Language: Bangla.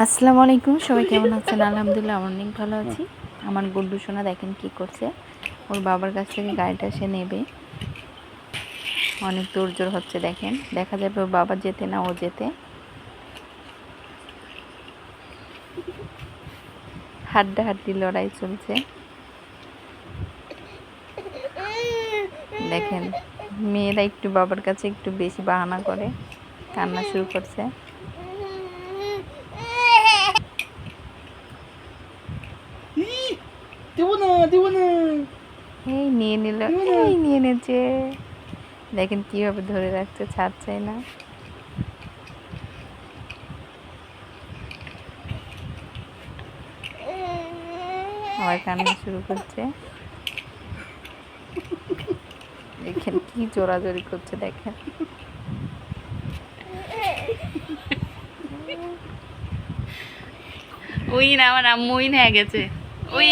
আসসালামু আলাইকুম, সবাই কেমন আছেন? আলহামদুলিল্লাহ আমি অনেক ভালো আছি। আমার গুড্ডু সোনা দেখেন কি করছে, ওর বাবার কাছ থেকে গাড়িটা সে নেবে। অনেক তোড়জোড় হচ্ছে, দেখেন দেখা যাবে ওর বাবা যেতে না ও যেতে। হাড্ডাহাড্ডি লড়াই চলছে। দেখেন মেয়েরা একটু বাবার কাছে একটু বেশি বাহানা করে, কান্না শুরু করছে। এই নিয়ে নিল, এই নিয়ে নিচ্ছে। দেখেন কিভাবে ধরে রাখছে, ছাড়ছেই না। আবার কান্না শুরু করছে। দেখেন কি জোরাজোরি করছে, দেখেন। ওই না, আমার আম্মু হয়ে গেছে। ওই